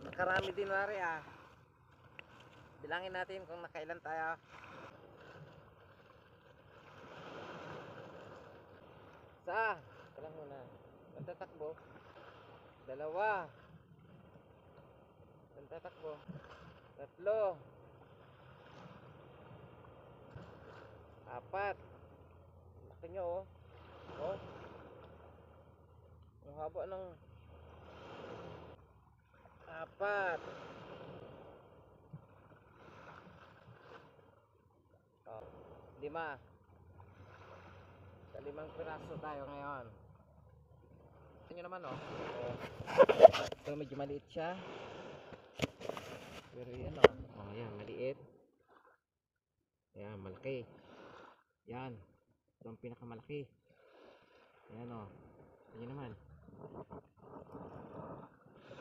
Nakarami din wari ah. Bilangin natin kung nakailan tayo. Isa. Talang muna. Nagtatakbo. Dalawa. Nagtatakbo. Tatlo. Apat. Laki nyo oh. Oh. Ang haba ng apat. Oh. Lima. Sa limang piraso tayo ngayon. Ito nyo naman oh. Oh. Ito medyo maliit siya. Pero yan oh. Oh yan, maliit. Yan, malaki. Yan. Ito ang pinakamalaki. Ayan o. Ayan naman.